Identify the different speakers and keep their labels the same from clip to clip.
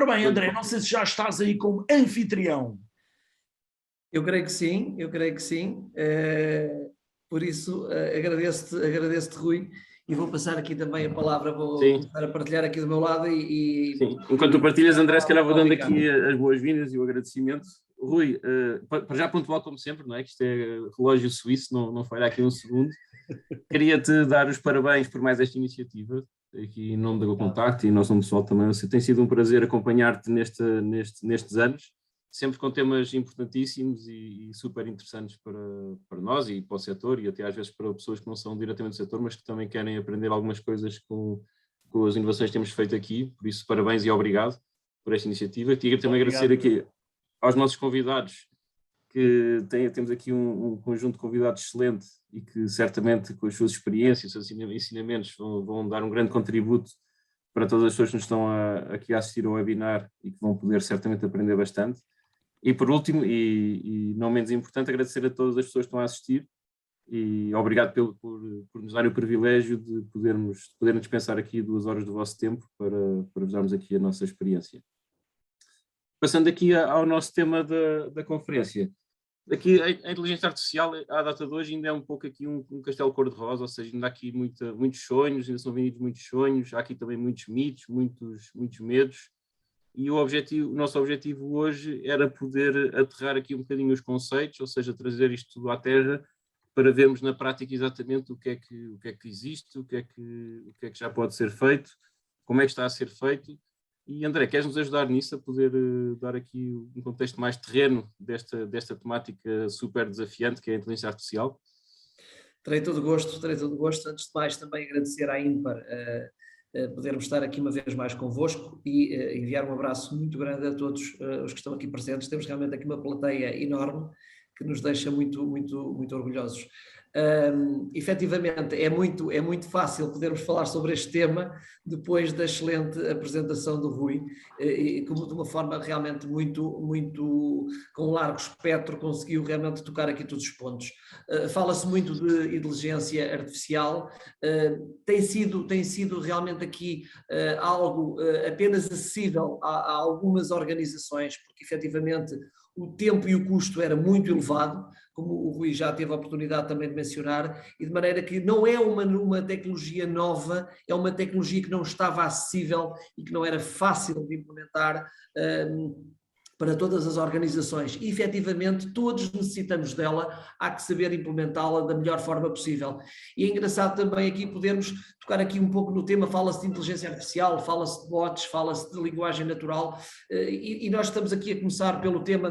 Speaker 1: bem, André, não sei se já estás aí como anfitrião.
Speaker 2: Eu creio que sim, eu creio que sim. Por isso, agradeço-te, Rui, e vou passar aqui também a palavra, vou
Speaker 3: Sim.
Speaker 2: começar a partilhar aqui do meu lado
Speaker 3: Sim. Enquanto tu partilhas, André, se calhar vou dando
Speaker 2: Ricardo.
Speaker 3: aqui as boas-vindas e o agradecimento. Rui, para já pontual como sempre, não é? Que isto é relógio suíço, não falha aqui um segundo. Queria-te dar os parabéns por mais esta iniciativa, aqui em nome do Contacto e nós, pessoal, também. Tem sido um prazer acompanhar-te nestes anos, sempre com temas importantíssimos e super interessantes para nós e para o setor, e até às vezes para pessoas que não são diretamente do setor, mas que também querem aprender algumas coisas com as inovações que temos feito aqui. Por isso, parabéns e obrigado por esta iniciativa. Queria também agradecer aqui aos nossos convidados, que temos aqui um conjunto de convidados excelente e que certamente com as suas experiências, os seus ensinamentos vão dar um grande contributo para todas as pessoas que nos estão aqui a assistir ao webinar e que vão poder certamente aprender bastante. E por último, e não menos importante, agradecer a todas as pessoas que estão a assistir e obrigado por nos darem o privilégio de podermos dispensar aqui 2 horas do vosso tempo para vos darmos aqui a nossa experiência. Passando aqui ao nosso tema da conferência. Aqui a inteligência artificial, à data de hoje, ainda é um pouco aqui um castelo cor-de-rosa, ou seja, ainda há aqui muitos sonhos, ainda são vendidos muitos sonhos, há aqui também muitos mitos, muitos medos. E o nosso objetivo hoje era poder aterrar aqui um bocadinho os conceitos, ou seja, trazer isto tudo à terra para vermos na prática exatamente o que é que existe, o que é que já pode ser feito, como é que está a ser feito. E André, queres nos ajudar nisso, a poder dar aqui um contexto mais terreno desta temática super desafiante que é a inteligência artificial?
Speaker 2: Terei todo o gosto. Antes de mais, também agradecer à Ímpar podermos estar aqui uma vez mais convosco e enviar um abraço muito grande a todos os que estão aqui presentes. Temos realmente aqui uma plateia enorme que nos deixa muito, muito, muito orgulhosos. Efetivamente, é muito fácil podermos falar sobre este tema depois da excelente apresentação do Rui, e como de uma forma realmente muito com um largo espectro conseguiu realmente tocar aqui todos os pontos. Fala-se muito de inteligência artificial, tem sido realmente aqui algo apenas acessível a algumas organizações, porque efetivamente o tempo e o custo era muito elevado, como o Rui já teve a oportunidade também de mencionar, e de maneira que não é uma tecnologia nova, é uma tecnologia que não estava acessível e que não era fácil de implementar para todas as organizações. E, efetivamente, todos necessitamos dela, há que saber implementá-la da melhor forma possível. E é engraçado também aqui podermos tocar aqui um pouco no tema, fala-se de inteligência artificial, fala-se de bots, fala-se de linguagem natural, e nós estamos aqui a começar pelo tema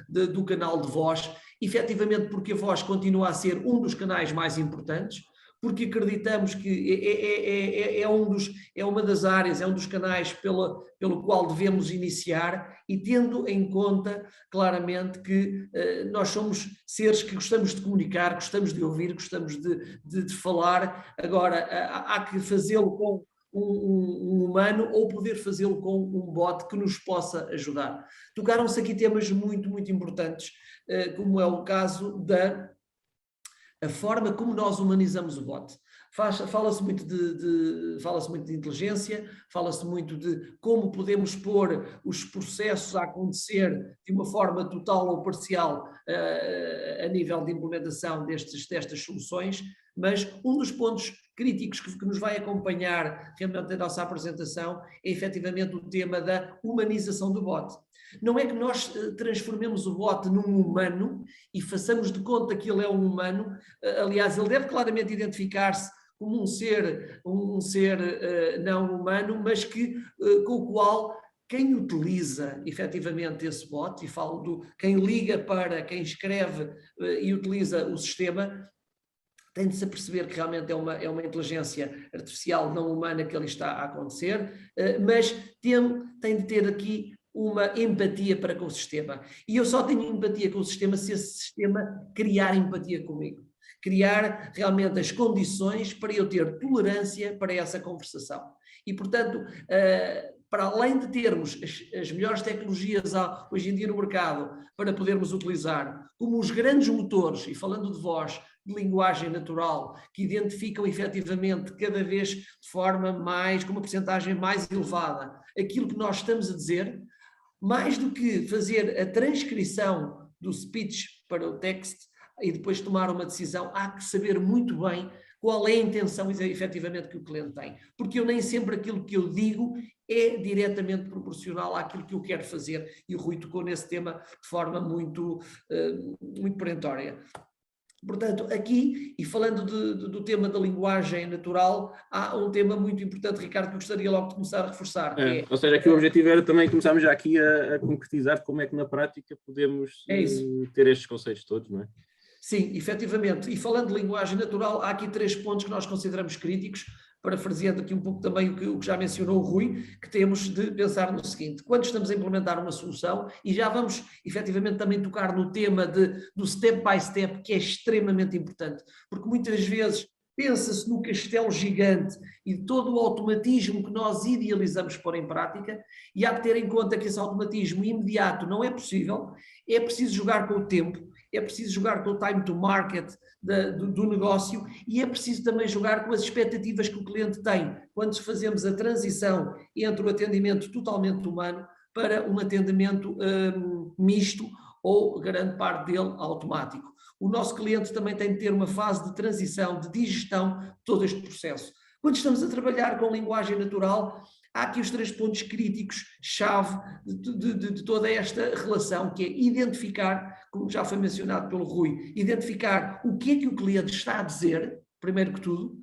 Speaker 2: do canal de voz, efetivamente porque a voz continua a ser um dos canais mais importantes, porque acreditamos que é uma das áreas, é um dos canais pelo qual devemos iniciar, e tendo em conta claramente que nós somos seres que gostamos de comunicar, gostamos de ouvir, gostamos de falar. Agora, há que fazê-lo com um humano ou poder fazê-lo com um bot que nos possa ajudar. Tocaram-se aqui temas muito, muito importantes, como é o caso a forma como nós humanizamos o bot. Fala-se muito de inteligência, fala-se muito de como podemos pôr os processos a acontecer de uma forma total ou parcial a nível de implementação destas soluções, mas um dos pontos críticos que nos vai acompanhar realmente a nossa apresentação é efetivamente o tema da humanização do bot. Não é que nós transformemos o bot num humano e façamos de conta que ele é um humano, aliás, ele deve claramente identificar-se como um ser não humano, mas com o qual quem utiliza efetivamente esse bot, e falo quem liga para quem escreve e utiliza o sistema, tem de se perceber que realmente é uma inteligência artificial não humana que ali está a acontecer, mas tem de ter aqui uma empatia para com o sistema. E eu só tenho empatia com o sistema se esse sistema criar empatia comigo. Criar realmente as condições para eu ter tolerância para essa conversação. E, portanto, para além de termos as melhores tecnologias hoje em dia no mercado para podermos utilizar, como os grandes motores, e falando de voz, de linguagem natural, que identificam efetivamente cada vez de forma com uma percentagem mais elevada, aquilo que nós estamos a dizer, mais do que fazer a transcrição do speech para o text e depois tomar uma decisão, há que saber muito bem qual é a intenção efetivamente que o cliente tem. Porque eu nem sempre aquilo que eu digo é diretamente proporcional àquilo que eu quero fazer. E o Rui tocou nesse tema de forma muito perentória. Portanto, aqui, e falando do tema da linguagem natural, há um tema muito importante, Ricardo, que eu gostaria logo de começar a reforçar.
Speaker 3: Ou seja, aqui o objetivo era também começarmos já aqui a concretizar como é que na prática podemos ter estes conceitos todos, não é?
Speaker 2: Sim, efetivamente. E falando de linguagem natural, há aqui 3 pontos que nós consideramos críticos, parafraseando aqui um pouco também o que já mencionou o Rui, que temos de pensar no seguinte: quando estamos a implementar uma solução, e já vamos efetivamente também tocar no tema do step by step, que é extremamente importante, porque muitas vezes pensa-se no castelo gigante e todo o automatismo que nós idealizamos pôr em prática, e há que ter em conta que esse automatismo imediato não é possível, é preciso jogar com o tempo, é preciso jogar com o time to market do negócio e é preciso também jogar com as expectativas que o cliente tem quando fazemos a transição entre o atendimento totalmente humano para um atendimento misto ou grande parte dele automático. O nosso cliente também tem de ter uma fase de transição, de digestão de todo este processo. Quando estamos a trabalhar com linguagem natural, há aqui os 3 pontos críticos-chave de toda esta relação, que é identificar, como já foi mencionado pelo Rui, identificar o que é que o cliente está a dizer, primeiro que tudo,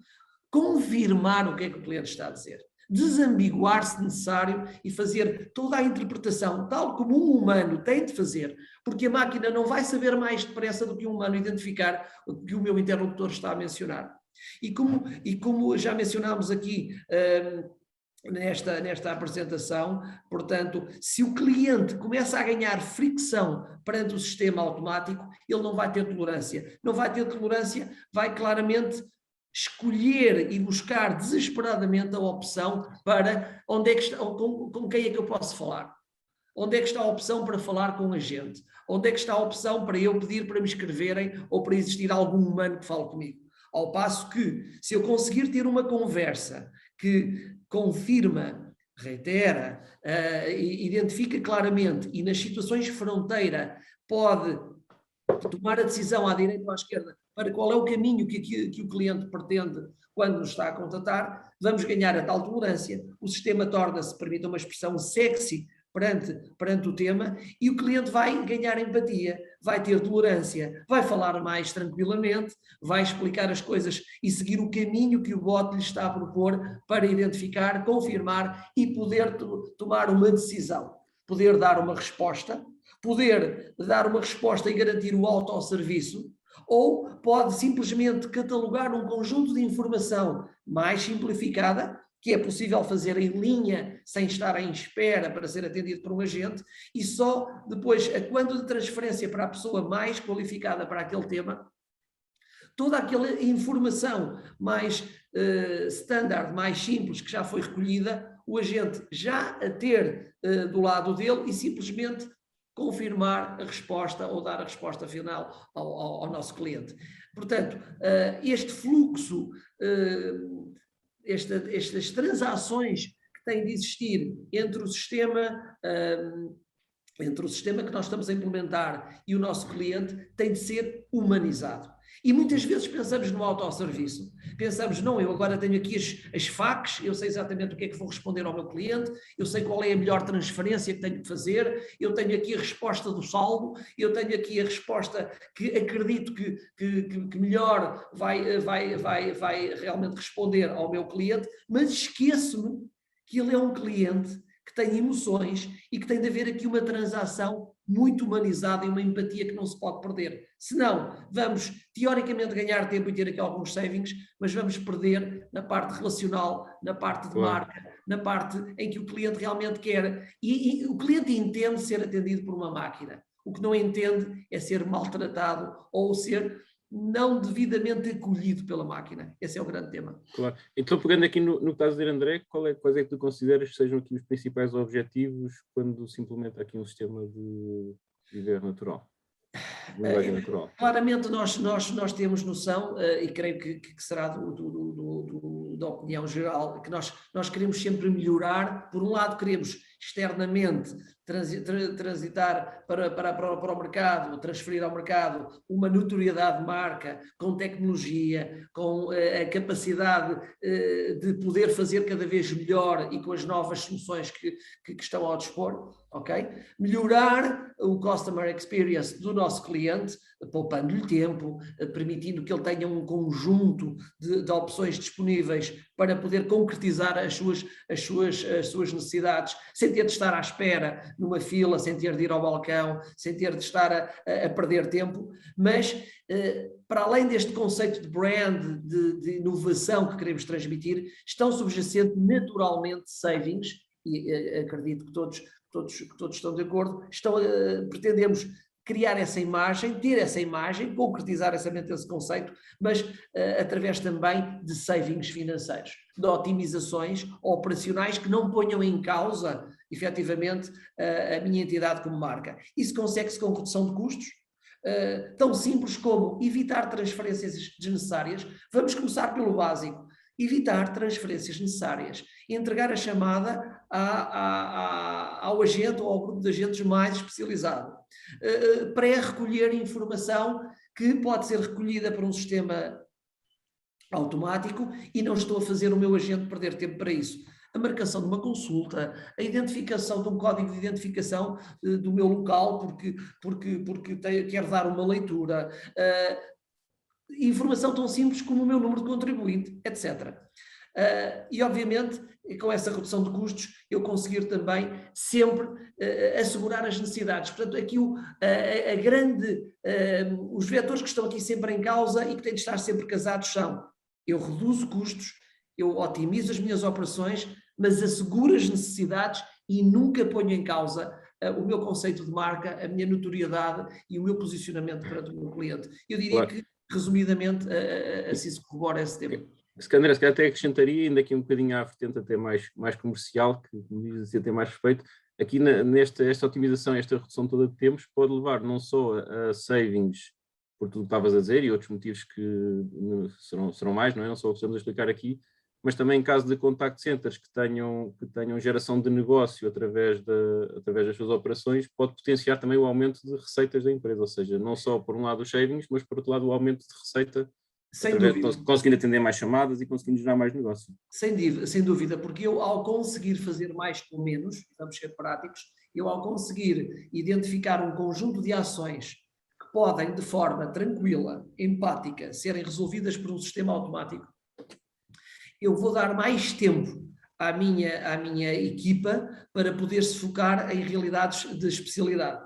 Speaker 2: confirmar o que é que o cliente está a dizer, desambiguar se necessário e fazer toda a interpretação, tal como um humano tem de fazer, porque a máquina não vai saber mais depressa do que um humano identificar o que o meu interlocutor está a mencionar. E como já mencionámos aqui nesta apresentação, portanto, se o cliente começa a ganhar fricção perante o sistema automático, ele não vai ter tolerância. Não vai ter tolerância, vai claramente escolher e buscar desesperadamente a opção para onde é que está, com quem é que eu posso falar. Onde é que está a opção para falar com um agente? Onde é que está a opção para eu pedir para me escreverem ou para existir algum humano que fale comigo? Ao passo que, se eu conseguir ter uma conversa que confirma, reitera, identifica claramente e nas situações de fronteira pode tomar a decisão à direita ou à esquerda para qual é o caminho que o cliente pretende quando nos está a contatar, vamos ganhar a tal tolerância. O sistema torna-se, permita uma expressão, sexy perante o tema e o cliente vai ganhar empatia, vai ter tolerância, vai falar mais tranquilamente, vai explicar as coisas e seguir o caminho que o bot lhe está a propor para identificar, confirmar e poder tomar uma decisão, poder dar uma resposta, e garantir o autosserviço, ou pode simplesmente catalogar um conjunto de informação mais simplificada, que é possível fazer em linha, sem estar em espera para ser atendido por um agente, e só depois, quando de transferência para a pessoa mais qualificada para aquele tema, toda aquela informação mais standard, mais simples, que já foi recolhida, o agente já a ter do lado dele e simplesmente confirmar a resposta ou dar a resposta final ao nosso cliente. Portanto, este fluxo, estas transações que têm de existir entre o sistema que nós estamos a implementar e o nosso cliente tem de ser humanizado. E muitas vezes pensamos no autosserviço. Pensamos, não, eu agora tenho aqui as FAQs, eu sei exatamente o que é que vou responder ao meu cliente, eu sei qual é a melhor transferência que tenho que fazer, eu tenho aqui a resposta do saldo, eu tenho aqui a resposta que acredito que melhor vai realmente responder ao meu cliente, mas esqueço-me que ele é um cliente que tem emoções e que tem de haver aqui uma transação muito humanizada e uma empatia que não se pode perder. Senão, vamos teoricamente ganhar tempo e ter aqui alguns savings, mas vamos perder na parte relacional, na parte de marca, na parte em que o cliente realmente quer. E o cliente entende ser atendido por uma máquina. O que não entende é ser maltratado ou ser não devidamente acolhido pela máquina. Esse é o grande tema.
Speaker 3: Claro. Então, pegando aqui no caso de André, quais é que tu consideras que sejam aqui os principais objetivos quando se implementa aqui um sistema de viver natural? linguagem natural.
Speaker 2: Claramente nós temos noção, e creio que será da opinião geral, que nós queremos sempre melhorar. Por um lado, queremos externamente transitar para o mercado, transferir ao mercado uma notoriedade de marca, com tecnologia, com a capacidade de poder fazer cada vez melhor e com as novas soluções que estão ao dispor, ok? Melhorar o customer experience do nosso cliente, poupando-lhe tempo, permitindo que ele tenha um conjunto de opções disponíveis para poder concretizar as suas necessidades, sem ter de estar à espera numa fila, sem ter de ir ao balcão, sem ter de estar a perder tempo. Mas, para além deste conceito de brand, de inovação que queremos transmitir, estão subjacentes naturalmente savings, e acredito que todos estão de acordo, pretendemos criar essa imagem, ter essa imagem, concretizar esse conceito, mas através também de savings financeiros, de otimizações operacionais que não ponham em causa, efetivamente, a minha entidade como marca. Isso consegue-se com redução de custos, tão simples como evitar transferências desnecessárias. Vamos começar pelo básico. Evitar transferências necessárias, entregar a chamada ao agente ou ao grupo de agentes mais especializado, pré-recolher informação que pode ser recolhida por um sistema automático e não estou a fazer o meu agente perder tempo para isso. A marcação de uma consulta, a identificação de um código de identificação do meu local porque quero dar uma leitura, informação tão simples como o meu número de contribuinte, etc. E obviamente, com essa redução de custos, eu conseguir também sempre assegurar as necessidades. Portanto, aqui os vetores que estão aqui sempre em causa e que têm de estar sempre casados são: eu reduzo custos, eu otimizo as minhas operações, mas asseguro as necessidades e nunca ponho em causa o meu conceito de marca, a minha notoriedade e o meu posicionamento perante o meu cliente. Eu diria que, resumidamente, assim se corrobora esse tema.
Speaker 3: André, se calhar até acrescentaria, ainda aqui um bocadinho à vertente até mais comercial, que me diz assim, até mais respeito, aqui esta otimização, esta redução toda de tempos, pode levar não só a savings, por tudo que estavas a dizer, e outros motivos que serão mais, não é? Não só o que estamos a explicar aqui, mas também em caso de contact centers que tenham geração de negócio através das suas operações, pode potenciar também o aumento de receitas da empresa, ou seja, não só por um lado os savings, mas por outro lado o aumento de receita, conseguindo atender mais chamadas e conseguindo gerar mais negócio.
Speaker 2: Sem dúvida, porque eu, ao conseguir fazer mais com menos, vamos ser práticos, eu ao conseguir identificar um conjunto de ações que podem, de forma tranquila, empática, serem resolvidas por um sistema automático, eu vou dar mais tempo à minha equipa para poder se focar em realidades de especialidade.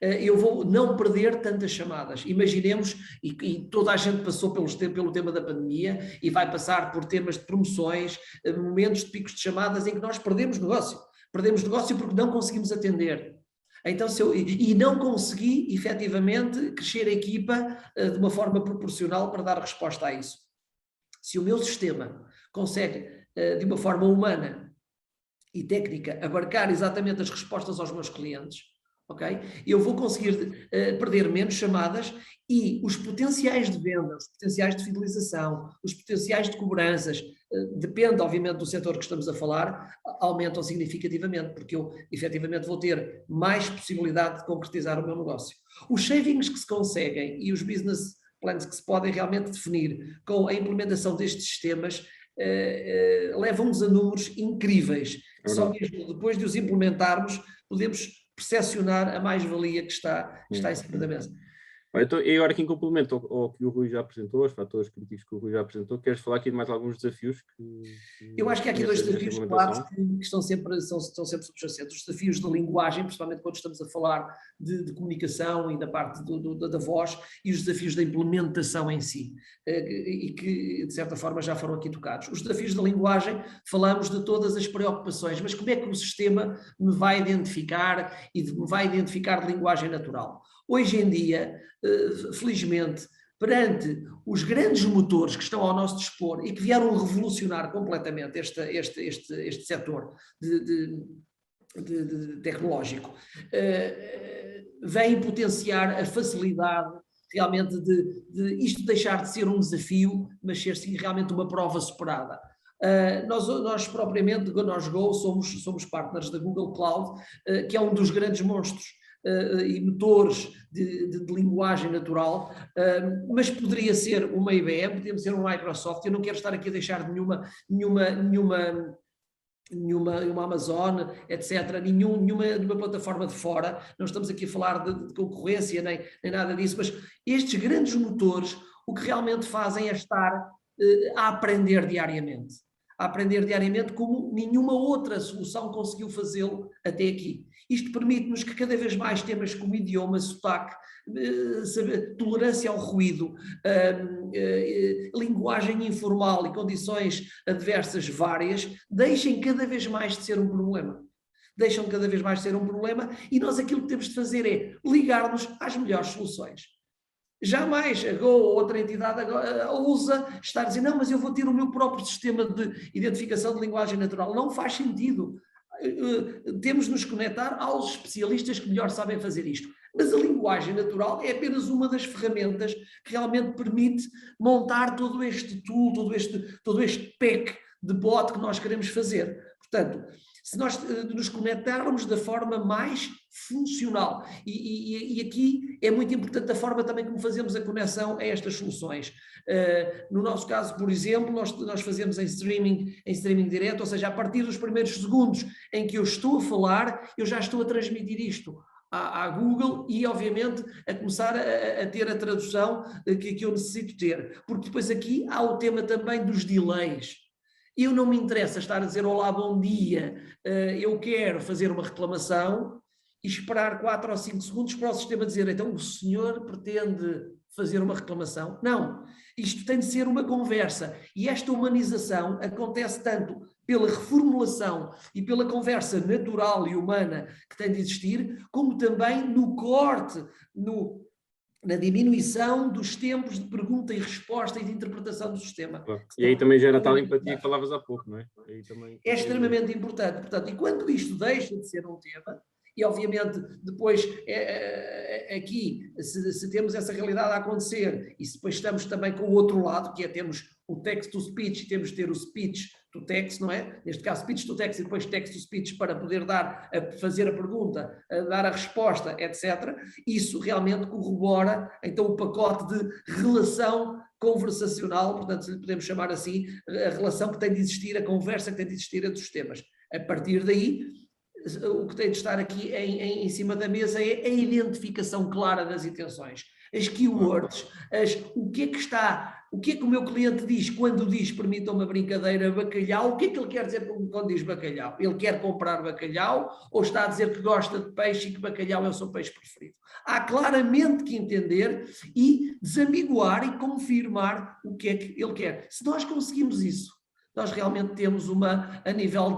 Speaker 2: Eu vou não perder tantas chamadas. Imaginemos, e toda a gente passou pelo tema da pandemia e vai passar por temas de promoções, momentos de picos de chamadas em que nós perdemos negócio. Perdemos negócio porque não conseguimos atender. Então, e não consegui, efetivamente, crescer a equipa de uma forma proporcional para dar resposta a isso. Se o meu sistema consegue, de uma forma humana e técnica, abarcar exatamente as respostas aos meus clientes, okay, eu vou conseguir perder menos chamadas e os potenciais de venda, os potenciais de fidelização, os potenciais de cobranças, depende obviamente do setor que estamos a falar, aumentam significativamente, porque eu efetivamente vou ter mais possibilidade de concretizar o meu negócio. Os savings que se conseguem e os business plans que se podem realmente definir com a implementação destes sistemas levam-nos a números incríveis. Só mesmo depois de os implementarmos podemos percepcionar a mais-valia que está em cima da mesa.
Speaker 3: Então, e agora aqui em complemento ao que o Rui já apresentou, os fatores críticos que o Rui já apresentou, queres falar aqui de mais alguns desafios?
Speaker 2: Eu acho que há aqui dois desafios claros que estão sempre subjacentes. Os desafios de linguagem, principalmente quando estamos a falar de comunicação e da parte da voz, e os desafios da implementação em si, e que de certa forma já foram aqui tocados. Os desafios da linguagem, falamos de todas as preocupações, mas como é que o sistema me vai identificar e me vai identificar de linguagem natural? Hoje em dia, felizmente, perante os grandes motores que estão ao nosso dispor e que vieram revolucionar completamente este setor tecnológico, vem potenciar a facilidade realmente de isto deixar de ser um desafio, mas ser sim realmente uma prova superada. Nós propriamente, nós Go, somos partners da Google Cloud, que é um dos grandes monstros e motores de linguagem natural, mas poderia ser uma IBM, poderia ser uma Microsoft. Eu não quero estar aqui a deixar nenhuma Amazon, etc., nenhuma plataforma de fora. Não estamos aqui a falar de concorrência, nem nada disso, mas estes grandes motores, o que realmente fazem é estar a aprender diariamente. A aprender diariamente como nenhuma outra solução conseguiu fazê-lo até aqui. Isto permite-nos que cada vez mais temas como idioma, sotaque, tolerância ao ruído, linguagem informal e condições adversas várias, deixem cada vez mais de ser um problema. Deixam cada vez mais de ser um problema e nós aquilo que temos de fazer é ligar-nos às melhores soluções. Jamais a Go ou outra entidade ousa estar a dizer, não, mas eu vou ter o meu próprio sistema de identificação de linguagem natural. Não faz sentido. Temos de nos conectar aos especialistas que melhor sabem fazer isto. Mas a linguagem natural é apenas uma das ferramentas que realmente permite montar todo este tool, todo este pack de bot que nós queremos fazer. Portanto, se nós nos conectarmos da forma mais funcional, e aqui é muito importante a forma também como fazemos a conexão a estas soluções. No nosso caso, por exemplo, nós fazemos em streaming direto, ou seja, a partir dos primeiros segundos em que eu estou a falar, eu já estou a transmitir isto à Google e, obviamente, a começar a ter a tradução que eu necessito ter. Porque depois aqui há o tema também dos delays. Eu não me interessa estar a dizer olá, bom dia, eu quero fazer uma reclamação e esperar 4 ou 5 segundos para o sistema dizer, então o senhor pretende fazer uma reclamação? Não, isto tem de ser uma conversa e esta humanização acontece tanto pela reformulação e pela conversa natural e humana que tem de existir, como também no corte, na diminuição dos tempos de pergunta e resposta e de interpretação do sistema.
Speaker 3: E aí também gera tal empatia que falavas há pouco, não é? Aí também...
Speaker 2: É extremamente importante. Portanto, e quando isto deixa de ser um tema, e obviamente depois aqui, se temos essa realidade a acontecer, e se depois estamos também com o outro lado, que é temos o text-to-speech e temos de ter o speech-to-text, não é? Neste caso, speech-to-text e depois text-to-speech para poder fazer a pergunta, dar a resposta, etc. Isso realmente corrobora, então, o pacote de relação conversacional, portanto, se lhe podemos chamar assim, a relação que tem de existir, a conversa que tem de existir entre os temas. A partir daí, o que tem de estar aqui em cima da mesa é a identificação clara das intenções, as keywords, o que é que o meu cliente diz quando diz, permita uma brincadeira, bacalhau, o que é que ele quer dizer quando diz bacalhau? Ele quer comprar bacalhau ou está a dizer que gosta de peixe e que bacalhau é o seu peixe preferido? Há claramente que entender e desambiguar e confirmar o que é que ele quer. Se nós conseguimos isso, nós realmente temos a nível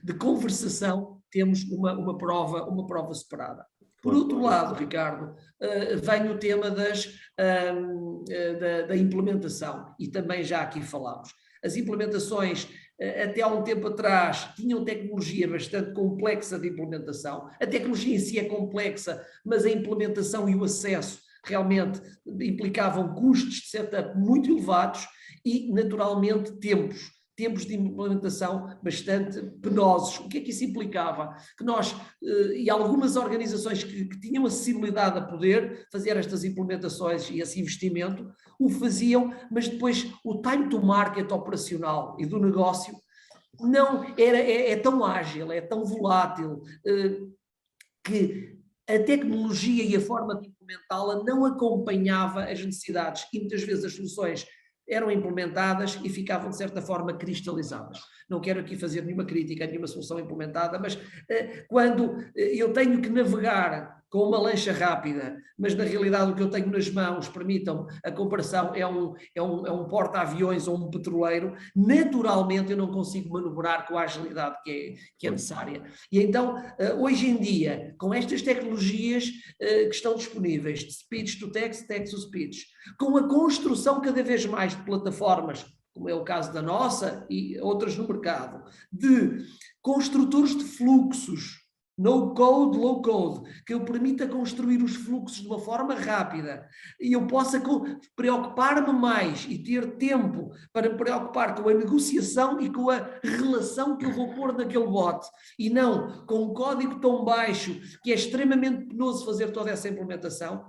Speaker 2: de conversação, temos uma prova separada. Por outro lado, Ricardo, vem o tema da implementação, e também já aqui falámos. As implementações, até há um tempo atrás, tinham tecnologia bastante complexa de implementação. A tecnologia em si é complexa, mas a implementação e o acesso realmente implicavam custos de setup muito elevados e, naturalmente, tempos de implementação bastante penosos. O que é que isso implicava? Que nós, e algumas organizações que tinham acessibilidade a poder fazer estas implementações e esse investimento, o faziam, mas depois o time to market operacional e do negócio não é tão ágil, é tão volátil, que a tecnologia e a forma de implementá-la não acompanhava as necessidades e muitas vezes as soluções eram implementadas e ficavam de certa forma cristalizadas. Não quero aqui fazer nenhuma crítica a nenhuma solução implementada, mas quando eu tenho que navegar com uma lancha rápida, mas na realidade o que eu tenho nas mãos, permitam a comparação, é um porta-aviões ou um petroleiro, naturalmente eu não consigo manobrar com a agilidade que é necessária. E então, hoje em dia, com estas tecnologias que estão disponíveis, de speech to text, text to speech, com a construção cada vez mais de plataformas como é o caso da nossa e outras no mercado, de construtores de fluxos, no code, low code, que eu permita construir os fluxos de uma forma rápida e eu possa preocupar-me mais e ter tempo para me preocupar com a negociação e com a relação que eu vou pôr naquele bot e não com um código tão baixo que é extremamente penoso fazer toda essa implementação.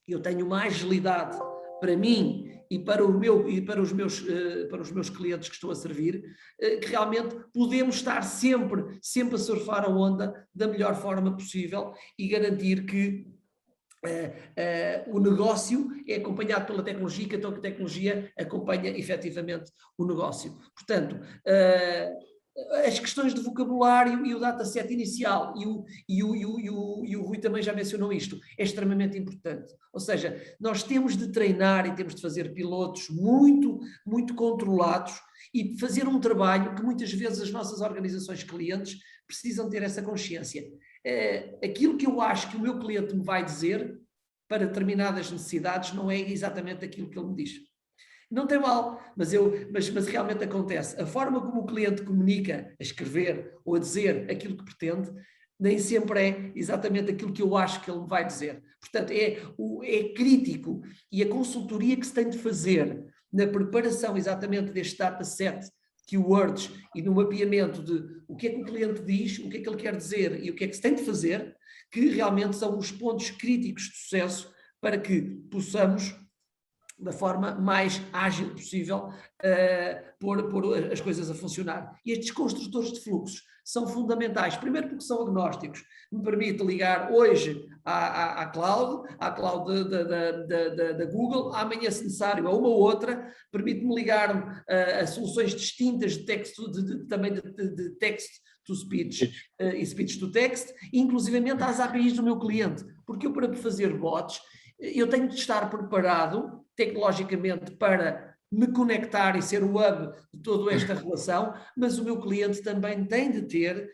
Speaker 2: Eu tenho uma agilidade para mim e para os meus clientes que estou a servir, que realmente podemos estar sempre a surfar a onda da melhor forma possível e garantir que o negócio é acompanhado pela tecnologia, que a tecnologia acompanha efetivamente o negócio. Portanto, as questões de vocabulário e o dataset inicial, e o Rui também já mencionou isto, é extremamente importante. Ou seja, nós temos de treinar e temos de fazer pilotos muito, muito controlados e fazer um trabalho que muitas vezes as nossas organizações clientes precisam ter essa consciência. Aquilo que eu acho que o meu cliente me vai dizer para determinadas necessidades não é exatamente aquilo que ele me diz. Não tem mal, mas realmente acontece. A forma como o cliente comunica, a escrever ou a dizer aquilo que pretende, nem sempre é exatamente aquilo que eu acho que ele me vai dizer. Portanto, é crítico e a consultoria que se tem de fazer na preparação exatamente deste dataset, keywords e no mapeamento de o que é que o cliente diz, o que é que ele quer dizer e o que é que se tem de fazer, que realmente são os pontos críticos de sucesso para que possamos, da forma mais ágil possível, pôr as coisas a funcionar. E estes construtores de fluxos são fundamentais, primeiro porque são agnósticos, me permite ligar hoje à cloud da Google, amanhã se necessário a uma ou outra, permite-me ligar a soluções distintas de texto, também de text to speech e speech to text, inclusivamente às APIs do meu cliente, porque eu para fazer bots, eu tenho de estar preparado tecnologicamente para me conectar e ser o hub de toda esta relação, mas o meu cliente também tem de ter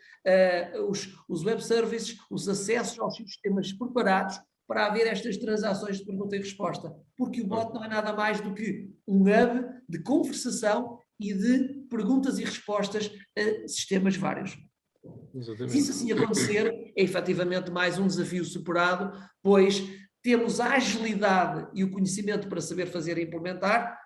Speaker 2: os web services, os acessos aos sistemas preparados para haver estas transações de pergunta e resposta, porque o bot não é nada mais do que um hub de conversação e de perguntas e respostas a sistemas vários. Exatamente. Se isso assim acontecer, é efetivamente mais um desafio superado, pois temos a agilidade e o conhecimento para saber fazer e implementar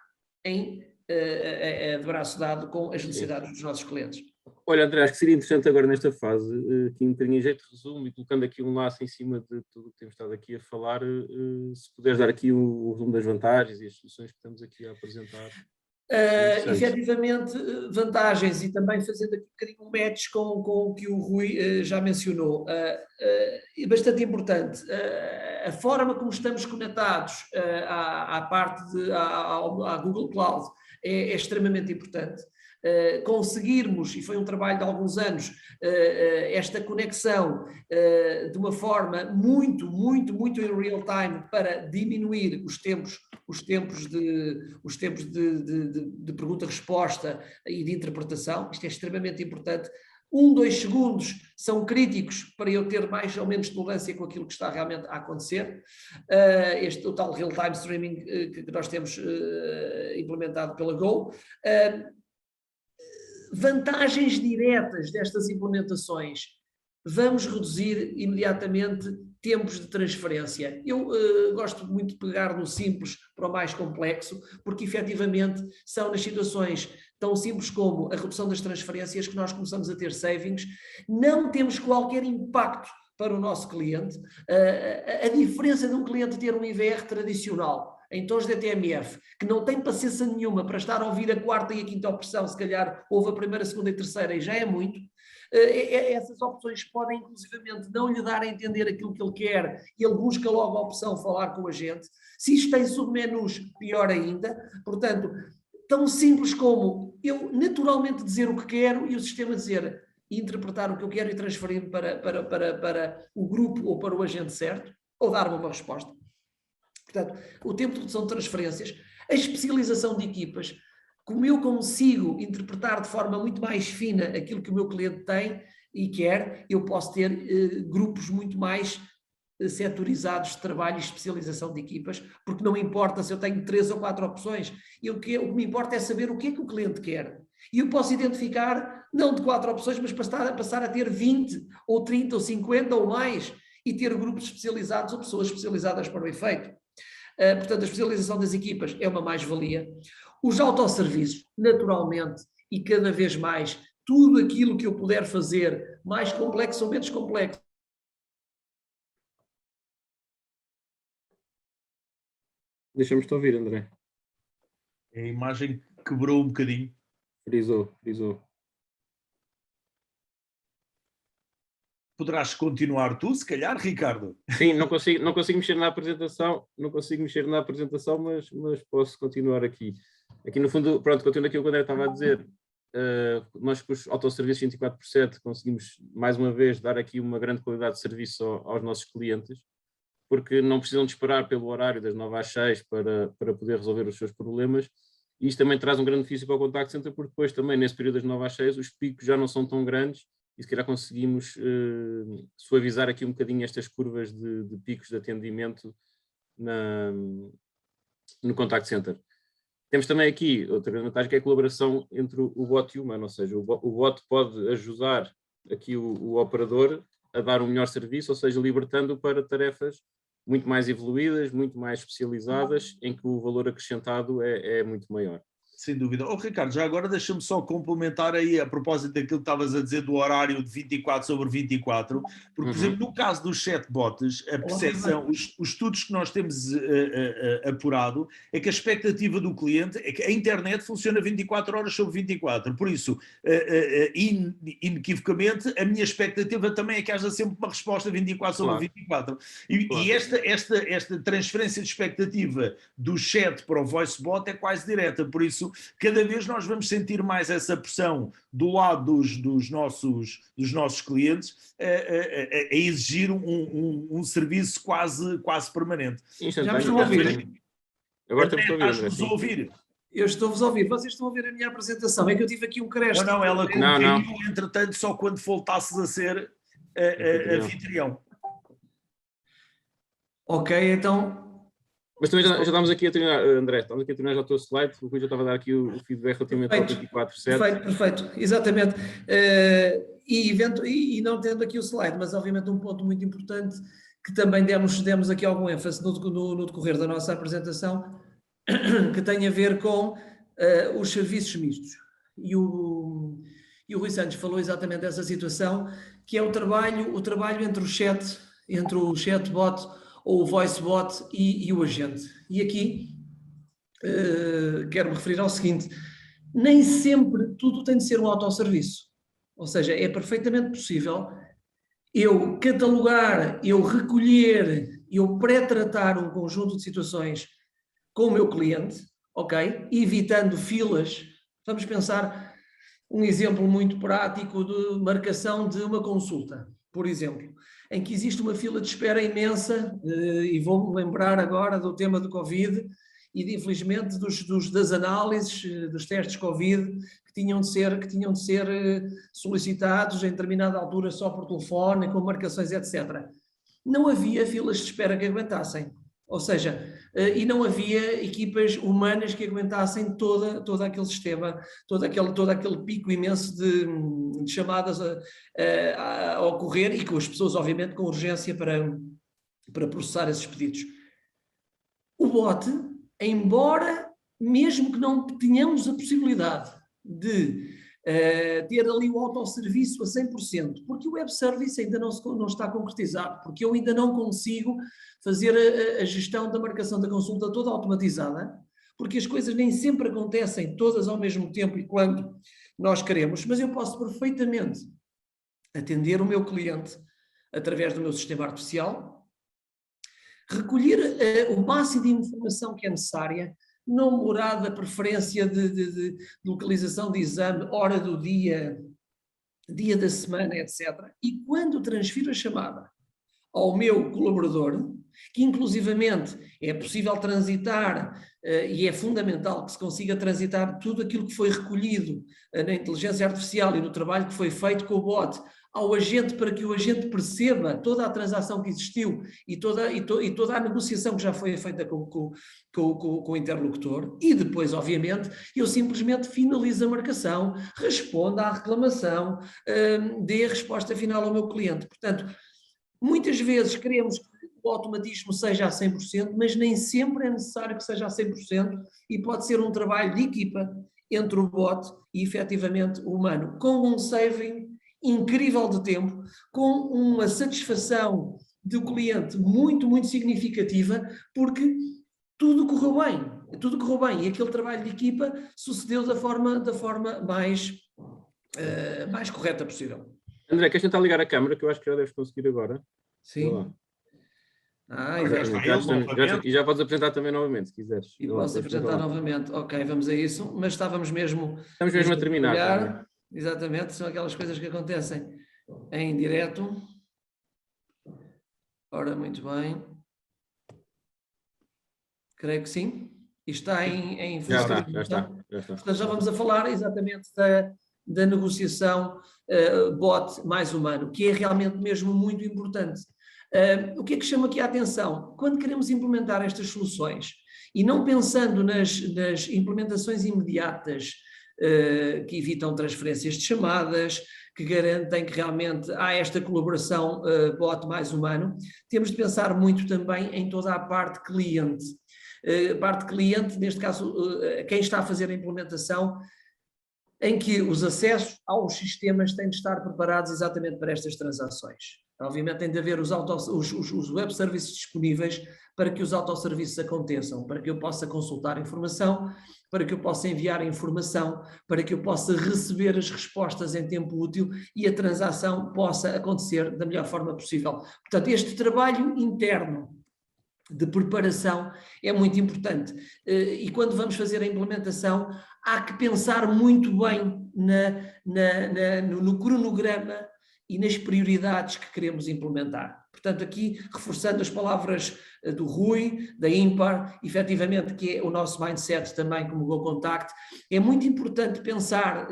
Speaker 2: de braço dado com as necessidades dos nossos clientes.
Speaker 3: Olha, André, acho que seria interessante agora nesta fase, aqui um bocadinho em jeito de resumo e colocando aqui um laço em cima de tudo o que temos estado aqui a falar, se puderes dar aqui o resumo das vantagens e as soluções que estamos aqui a apresentar.
Speaker 2: Efetivamente, vantagens, e também fazendo aqui um bocadinho um match com o que o Rui já mencionou, é bastante importante. A forma como estamos conectados à Google Cloud é extremamente importante. Conseguirmos, e foi um trabalho de alguns anos, esta conexão de uma forma muito em real time para diminuir os tempos de pergunta-resposta e de interpretação. Isto é extremamente importante. 1-2 segundos são críticos para eu ter mais ou menos tolerância com aquilo que está realmente a acontecer. O tal real-time streaming que nós temos implementado pela Go. Vantagens diretas destas implementações. Vamos reduzir imediatamente tempos de transferência. Eu gosto muito de pegar no simples para o mais complexo, porque efetivamente são nas situações tão simples como a redução das transferências que nós começamos a ter savings, não temos qualquer impacto para o nosso cliente. A diferença de um cliente ter um IVR tradicional em tons de ETMF, que não tem paciência nenhuma para estar a ouvir a quarta e a quinta opção, se calhar houve a primeira, a segunda e a terceira e já é muito. Essas opções podem inclusivamente não lhe dar a entender aquilo que ele quer e ele busca logo a opção falar com a gente. Se isto tem submenus, pior ainda. Portanto, tão simples como eu naturalmente dizer o que quero e o sistema dizer e interpretar o que eu quero e transferir para o grupo ou para o agente certo, ou dar-me uma resposta. Portanto, o tempo de redução de transferências, a especialização de equipas, como eu consigo interpretar de forma muito mais fina aquilo que o meu cliente tem e quer, eu posso ter grupos muito mais setorizados de trabalho e especialização de equipas, porque não importa se eu tenho 3 ou 4 opções, o que me importa é saber o que é que o cliente quer. E eu posso identificar, não de 4 opções, mas passar a ter 20, ou 30, ou 50, ou mais, e ter grupos especializados ou pessoas especializadas para o efeito. Portanto, a especialização das equipas é uma mais-valia. Os autosserviços, naturalmente, e cada vez mais, tudo aquilo que eu puder fazer, mais complexo ou menos complexo.
Speaker 3: Deixamos-te ouvir, André.
Speaker 1: A imagem quebrou um bocadinho.
Speaker 3: Frisou.
Speaker 1: Poderás continuar tu, se calhar, Ricardo?
Speaker 3: Sim, não consigo mexer na apresentação, mas posso continuar aqui. Aqui no fundo, pronto, continuando aquilo que o André estava a dizer, nós com os autosserviços 24/7 conseguimos mais uma vez dar aqui uma grande qualidade de serviço aos nossos clientes, porque não precisam de esperar pelo horário das 9 às 6 para poder resolver os seus problemas, e isto também traz um grande benefício para o contact center, porque depois também nesse período das 9 às 6 os picos já não são tão grandes, e se calhar conseguimos suavizar aqui um bocadinho estas curvas de picos de atendimento no contact center. Temos também aqui outra grande vantagem, que é a colaboração entre o bot e o humano, ou seja, o bot pode ajudar aqui o operador a dar um melhor serviço, ou seja, libertando para tarefas muito mais evoluídas, muito mais especializadas, em que o valor acrescentado é muito maior.
Speaker 1: Sem dúvida. Ricardo, já agora deixa-me só complementar aí a propósito daquilo que estavas a dizer do horário de 24/24, porque, por exemplo, no caso dos chatbots, a percepção, os estudos que nós temos apurado é que a expectativa do cliente é que a internet funciona 24 horas sobre 24, por isso, inequivocamente, a minha expectativa também é que haja sempre uma resposta 24 sobre 24. E esta transferência de expectativa do chat para o voice bot é quase direta, por isso cada vez nós vamos sentir mais essa pressão do lado dos nossos clientes a exigir um serviço quase permanente.
Speaker 2: Já me estão a ouvir?
Speaker 3: Agora estamos
Speaker 1: a ouvir.
Speaker 2: Eu estou-vos a ouvir. Vocês estão a ver a minha apresentação? É que eu tive aqui um creche.
Speaker 1: Não, ela caiu, entretanto, só quando voltasses a ser anfitrião.
Speaker 2: Ok, então...
Speaker 3: Mas também já estamos aqui a terminar, André, estamos aqui a terminar já o teu slide, o Rui já estava a dar aqui o feedback relativamente ao 24/7.
Speaker 2: Perfeito, exatamente. E não tendo aqui o slide, mas obviamente um ponto muito importante que também demos aqui algum ênfase no decorrer da nossa apresentação, que tem a ver com os serviços mistos. E o Rui Santos falou exatamente dessa situação, que é o trabalho entre o chatbot ou o voice bot e o agente. E aqui quero me referir ao seguinte: nem sempre tudo tem de ser um autosserviço. Ou seja, é perfeitamente possível eu catalogar, eu recolher, eu pré-tratar um conjunto de situações com o meu cliente, ok? Evitando filas. Vamos pensar um exemplo muito prático de marcação de uma consulta, por exemplo, em que existe uma fila de espera imensa, e vou-me lembrar agora do tema do Covid e, infelizmente, das análises, dos testes Covid que tinham de ser solicitados em determinada altura só por telefone, com marcações, etc. Não havia filas de espera que aguentassem. Ou seja, e não havia equipas humanas que aguentassem todo aquele sistema, todo aquele pico imenso de chamadas a ocorrer, e com as pessoas, obviamente, com urgência para processar esses pedidos. O bot, embora, mesmo que não tenhamos a possibilidade de ter ali o autosserviço a 100%, porque o web service ainda não está concretizado, porque eu ainda não consigo fazer a gestão da marcação da consulta toda automatizada, porque as coisas nem sempre acontecem todas ao mesmo tempo e quando nós queremos, mas eu posso perfeitamente atender o meu cliente através do meu sistema artificial, recolher o máximo de informação que é necessária, nome, morada, preferência de localização de exame, hora do dia da semana, etc. E quando transfiro a chamada ao meu colaborador, que inclusivamente é possível transitar, e é fundamental que se consiga transitar tudo aquilo que foi recolhido na inteligência artificial e no trabalho que foi feito com o bot ao agente para que o agente perceba toda a transação que existiu e toda a negociação que já foi feita com o interlocutor, e depois, obviamente, eu simplesmente finalizo a marcação, respondo à reclamação, dê a resposta final ao meu cliente. Portanto, muitas vezes queremos que o automatismo seja a 100%, mas nem sempre é necessário que seja a 100%, e pode ser um trabalho de equipa entre o bot e efetivamente o humano, com um saving incrível de tempo, com uma satisfação do cliente muito, muito significativa, porque tudo correu bem, e aquele trabalho de equipa sucedeu da forma mais correta possível.
Speaker 3: André, queres tentar ligar a câmera, que eu acho que já deves conseguir agora?
Speaker 2: Sim.
Speaker 3: E já podes apresentar também novamente, se quiseres.
Speaker 2: E posso apresentar novamente. Ok, vamos a isso, mas estamos mesmo
Speaker 3: a terminar.
Speaker 2: Exatamente, são aquelas coisas que acontecem em direto. Ora, muito bem. Creio que sim. E está em
Speaker 3: já está.
Speaker 2: Portanto, já vamos a falar exatamente da negociação bot mais humano, que é realmente mesmo muito importante. O que é que chama aqui a atenção? Quando queremos implementar estas soluções, e não pensando nas implementações imediatas que evitam transferências de chamadas, que garantem que realmente há esta colaboração bot mais humano, temos de pensar muito também em toda a parte cliente. Parte cliente, neste caso, quem está a fazer a implementação, em que os acessos aos sistemas têm de estar preparados exatamente para estas transações. Obviamente tem de haver os web services disponíveis para que os autosserviços aconteçam, para que eu possa consultar informação, para que eu possa enviar informação, para que eu possa receber as respostas em tempo útil e a transação possa acontecer da melhor forma possível. Portanto, este trabalho interno de preparação é muito importante, e quando vamos fazer a implementação há que pensar muito bem no cronograma e nas prioridades que queremos implementar. Portanto, aqui, reforçando as palavras do Rui, da Impar, efetivamente, que é o nosso mindset também como GoContact, é muito importante pensar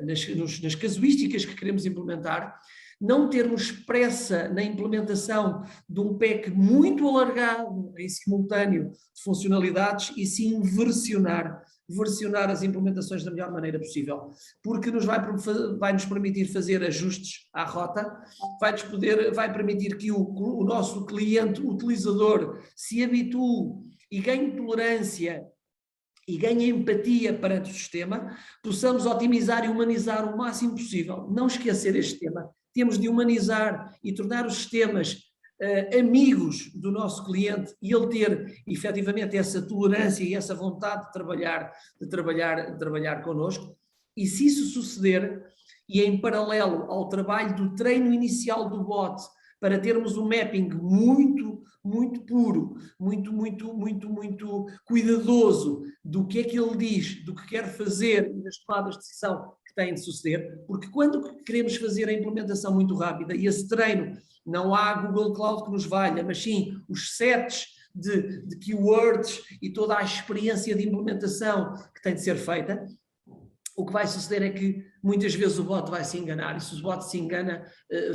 Speaker 2: nas casuísticas que queremos implementar, não termos pressa na implementação de um pack muito alargado em simultâneo de funcionalidades, e sim versionar as implementações da melhor maneira possível, porque vai nos permitir fazer ajustes à rota, vai permitir que o nosso cliente utilizador se habitue e ganhe tolerância e ganhe empatia perante o sistema, possamos otimizar e humanizar o máximo possível. Não esquecer este tema. Temos de humanizar e tornar os sistemas amigos do nosso cliente, e ele ter efetivamente essa tolerância e essa vontade de trabalhar connosco. E se isso suceder, e em paralelo ao trabalho do treino inicial do bot, para termos um mapping muito puro, muito cuidadoso do que é que ele diz, do que quer fazer e das tomadas de decisão que têm de suceder, porque quando queremos fazer a implementação muito rápida, e esse treino, não há Google Cloud que nos valha, mas sim os sets de keywords e toda a experiência de implementação que tem de ser feita, o que vai suceder é que muitas vezes o bot vai se enganar, e se o bot se engana,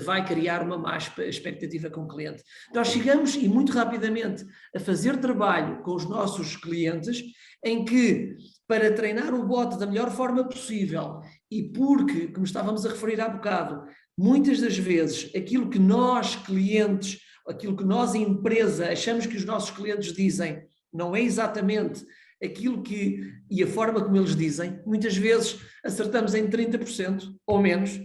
Speaker 2: vai criar uma má expectativa com o cliente. Nós chegamos, e muito rapidamente, a fazer trabalho com os nossos clientes, em que, para treinar o bot da melhor forma possível, e porque, como estávamos a referir há bocado, muitas das vezes aquilo que nós, clientes, aquilo que nós, empresa, achamos que os nossos clientes dizem, não é exatamente aquilo e a forma como eles dizem, muitas vezes acertamos em 30% ou menos,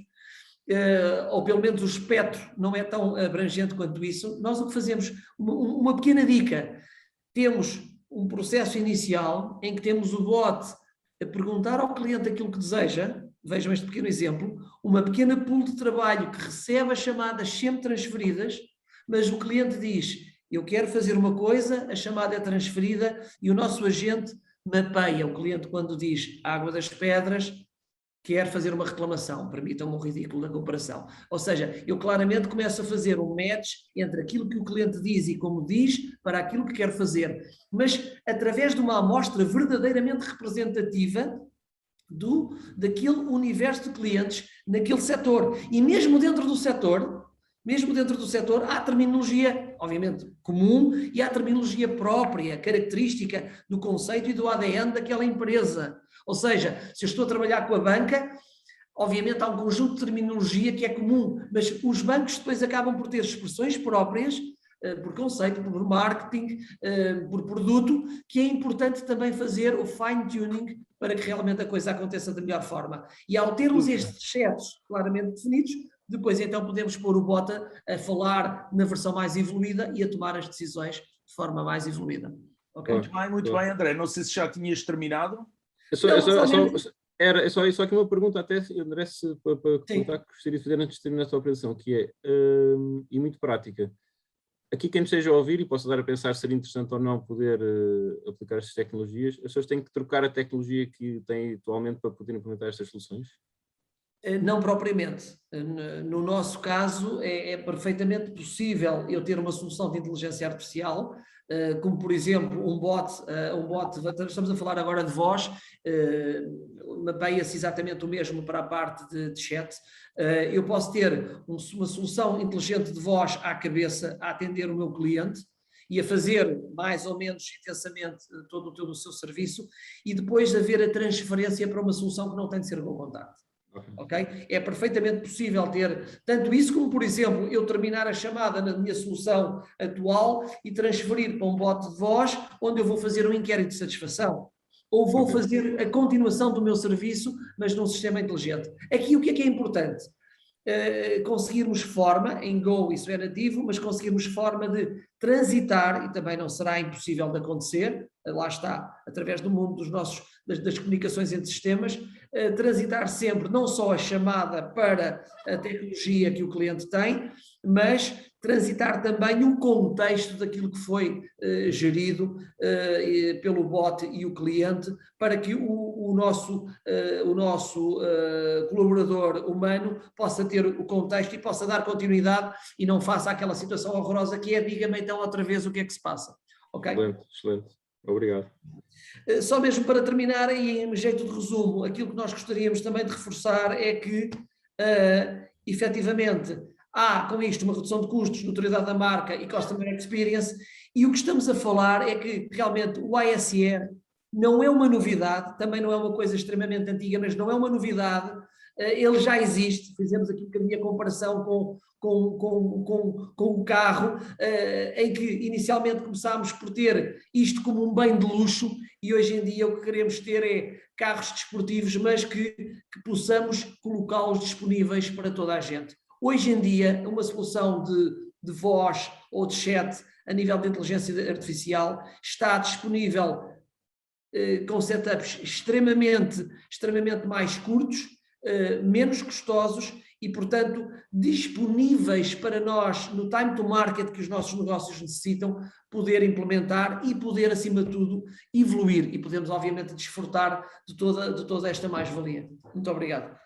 Speaker 2: ou pelo menos o espectro não é tão abrangente quanto isso. Nós o que fazemos, uma pequena dica, temos um processo inicial em que temos o bot a perguntar ao cliente aquilo que deseja. Vejam este pequeno exemplo, uma pequena pool de trabalho que recebe as chamadas sempre transferidas, mas o cliente diz, eu quero fazer uma coisa, a chamada é transferida e o nosso agente mapeia. O cliente, quando diz Água das Pedras, quer fazer uma reclamação, permitam-me um ridículo da comparação. Ou seja, eu claramente começo a fazer um match entre aquilo que o cliente diz e como diz para aquilo que quer fazer, mas através de uma amostra verdadeiramente representativa daquele universo de clientes naquele setor. E mesmo dentro do setor, há terminologia, obviamente, comum e há terminologia própria, característica do conceito e do ADN daquela empresa. Ou seja, se eu estou a trabalhar com a banca, obviamente há um conjunto de terminologia que é comum, mas os bancos depois acabam por ter expressões próprias, por conceito, por marketing, por produto, que é importante também fazer o fine-tuning para que realmente a coisa aconteça da melhor forma. E ao termos estes sets claramente definidos, depois então podemos pôr o bot a falar na versão mais evoluída e a tomar as decisões de forma mais evoluída. Okay?
Speaker 1: Muito bem, André. Não sei se já tinhas terminado.
Speaker 3: É só aqui uma pergunta até, André, para comentar que gostaria de fazer antes de terminar esta operação, que é, e muito prática. Aqui quem nos esteja a ouvir, e possa dar a pensar se seria interessante ou não poder aplicar estas tecnologias, as pessoas têm que trocar a tecnologia que têm atualmente para poder implementar estas soluções?
Speaker 2: Não propriamente. No nosso caso, é perfeitamente possível eu ter uma solução de inteligência artificial, como por exemplo um bot, estamos a falar agora de voz, mapeia-se exatamente o mesmo para a parte de chat. Eu posso ter uma solução inteligente de voz à cabeça a atender o meu cliente e a fazer mais ou menos intensamente todo o seu serviço, e depois haver a transferência para uma solução que não tem de ser com contacto. Okay? É perfeitamente possível ter tanto isso como, por exemplo, eu terminar a chamada na minha solução atual e transferir para um bot de voz, onde eu vou fazer um inquérito de satisfação, ou vou fazer a continuação do meu serviço, mas num sistema inteligente. Aqui o que é importante? Conseguirmos forma, em Go isso é nativo, mas conseguirmos forma de transitar, e também não será impossível de acontecer, lá está, através do mundo das comunicações entre sistemas, transitar sempre não só a chamada para a tecnologia que o cliente tem, mas transitar também o contexto daquilo que foi gerido pelo bot e o cliente, para que o nosso colaborador humano possa ter o contexto e possa dar continuidade e não faça aquela situação horrorosa que é, diga-me então outra vez o que é que se passa. Okay?
Speaker 3: Excelente. Obrigado.
Speaker 2: Só mesmo para terminar, e em jeito de resumo, aquilo que nós gostaríamos também de reforçar é que, efetivamente, há com isto uma redução de custos, notoriedade da marca e customer experience, e o que estamos a falar é que realmente o ASR não é uma novidade, também não é uma coisa extremamente antiga, mas não é uma novidade, ele já existe. Fizemos aqui um bocadinho a comparação com o carro, em que inicialmente começámos por ter isto como um bem de luxo, e hoje em dia o que queremos ter é carros desportivos, mas que possamos colocá-los disponíveis para toda a gente. Hoje em dia, uma solução de voz ou de chat a nível de inteligência artificial está disponível com setups extremamente mais curtos, menos custosos e, portanto, disponíveis para nós, no time to market que os nossos negócios necessitam, poder implementar e poder, acima de tudo, evoluir. E podemos, obviamente, desfrutar de toda esta mais-valia. Muito obrigado.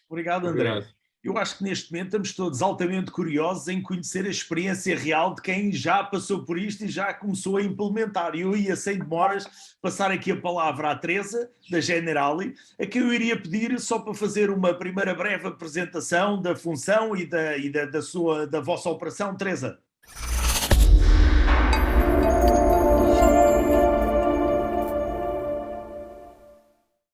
Speaker 1: Obrigado, André.
Speaker 3: Obrigado.
Speaker 1: Eu acho que neste momento estamos todos altamente curiosos em conhecer a experiência real de quem já passou por isto e já começou a implementar. Eu ia, sem demoras, passar aqui a palavra à Teresa, da Generali, a quem eu iria pedir só para fazer uma primeira breve apresentação da função e da vossa operação. Teresa.